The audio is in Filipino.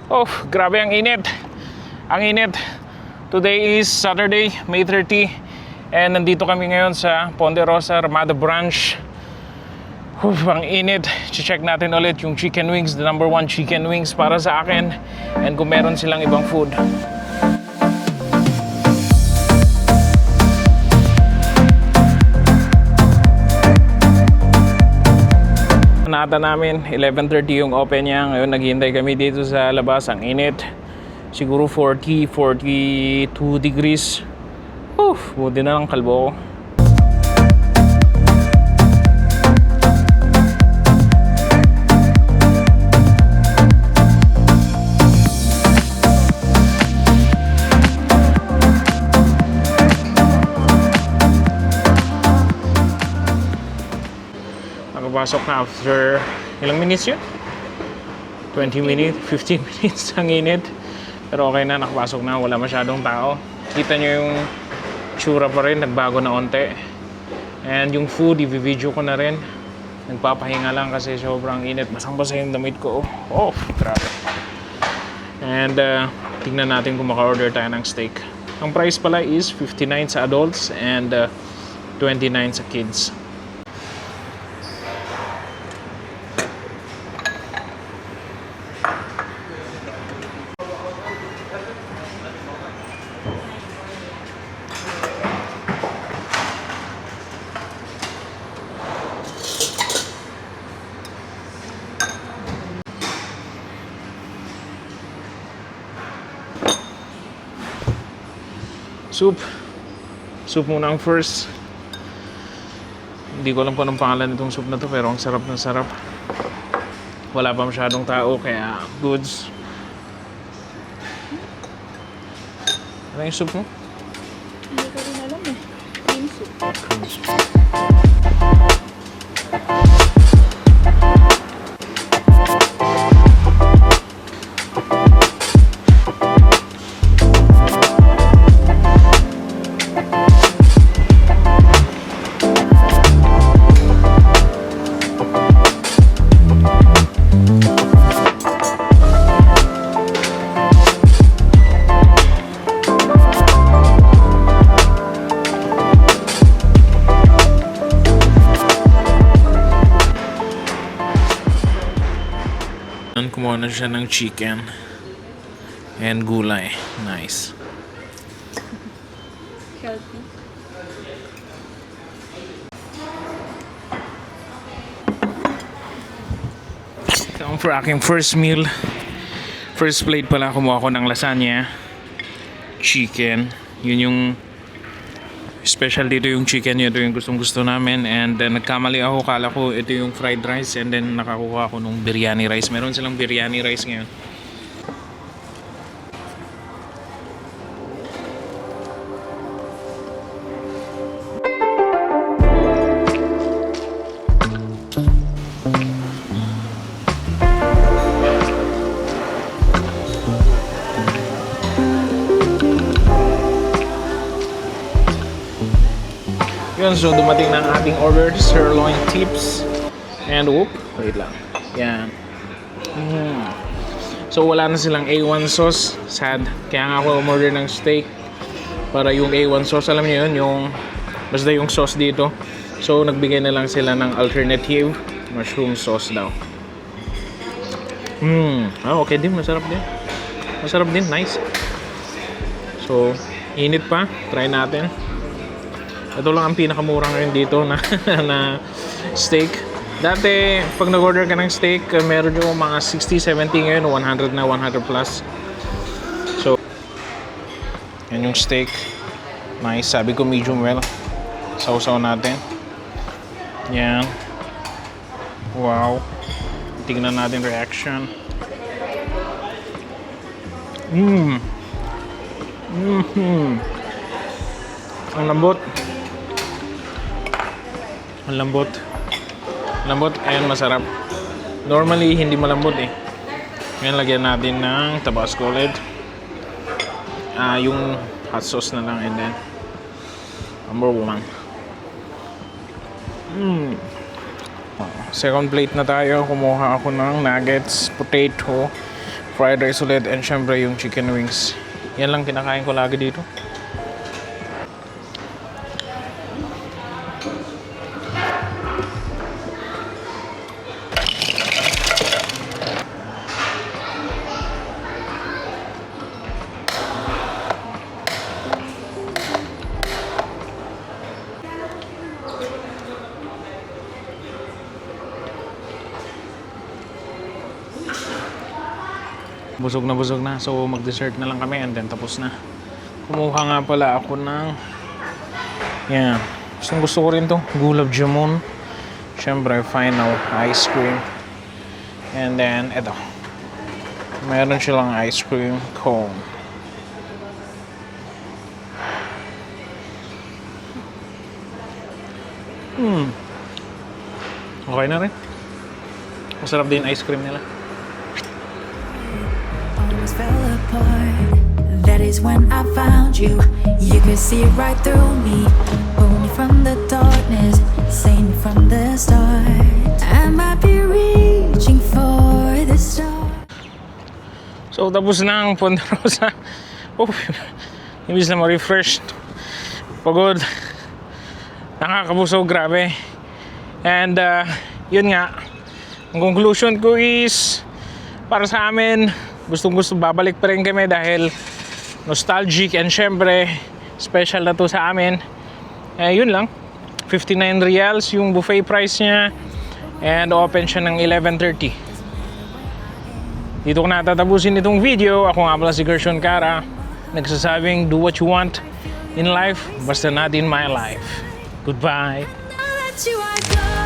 Oh, grabe ang init. Ang init. Today is Saturday, May 30. And nandito kami ngayon sa Ponderosa, Ramada Branch. Ang init. Check natin ulit yung chicken wings, the number one chicken wings para sa akin. And kung meron silang ibang food. Nata namin, 11:30 yung open niya. Ngayon naghihintay kami dito sa labas. Ang init. Siguro 40, 42 degrees. Buti na lang kalbo ko. Nakapasok na after ilang minutes yun? 20 minutes, 15 minutes ang init. Pero okay na, nakapasok na, wala masyadong tao. Kita nyo yung tsura pa rin, nagbago na onte. And yung food, i-video ko na rin. Nagpapahinga lang kasi sobrang init. Basang-basa yung damit ko. Oh, grabe. And tingnan natin kung maka-order tayo ng steak. Ang price pala is 59 sa adults and 29 sa kids. Soup muna ang first. Hindi ko alam kung anong pangalan nitong soup na to, pero ang sarap na sarap. Wala pa masyadong tao kaya goods. Ano yung soup mo? Hindi ko rin alam eh. Cream soup. Kumuha na siya ng chicken and gulay. Nice. Healthy. So, for aking first meal, first plate pala, kumuha ko ng lasagna, chicken. Yun yung special dito, yung chicken. Ito yung gustong gusto namin. And then nagkamali ako, kala ko ito yung fried rice. And then nakakuha ako nung biryani rice. Meron silang biryani rice ngayon. Yun, so dumating na ang ating order, sirloin tips. And wait lang. Yan. So wala na silang A1 sauce. Sad. Kaya nga ako umorder ng steak para yung A1 sauce, alam niyo yun, yung basta yung sauce dito. So nagbigay na lang sila ng alternative, mushroom sauce daw. Okay din, masarap din. Masarap din, nice. So, init pa. Try natin. Ito lang ang pinakamura ngayon dito na, na steak. Dati, pag nag-order ka ng steak, meron yung mga 60, 70 ngayon, 100 na, 100 plus. So, yan yung steak. Nice. Sabi ko medium well. Sausaw natin. Yan. Wow. Tingnan natin reaction. Ang lambot. Ang lambot. Lambot, ayun, masarap. Normally, hindi malambot eh. Ngayon, lagyan natin ng Tabasco ulit. Yung hot sauce na lang, and then number 1. Second plate na tayo. Kumuha ako ng nuggets, potato, fried rice ulit, and syempre yung chicken wings. Yan lang kinakain ko lagi dito. Busog na. So, mag-dessert na lang kami and then tapos na. Kumuha nga pala ako ng yan. Gusto ko rin to. Gulab jamun. Siyempre, final ice cream. And then, eto. Meron silang ice cream cone. Okay na rin. Masarap din ice cream nila. Almost fell apart. That is when I found you. You could see right through me. Pull me from the darkness. Save me from the start. I might be reaching for the star. So, tapos na ang Ponderosa. Oh, imbis na ma-refresh. Pagod. Nakakabusog, grabe. And, yun nga. Ang conclusion ko is, para sa amin, gustong-gusto babalik pa rin kami dahil nostalgic and syempre, special na to sa amin. Yun lang. 59 reals yung buffet price niya. And open siya ng 11:30. Dito ko na tatapusin itong video. Ako nga pala si Gershon Cara. Nagsasabing, do what you want in life, basta not in my life. Goodbye. Now that you are gone.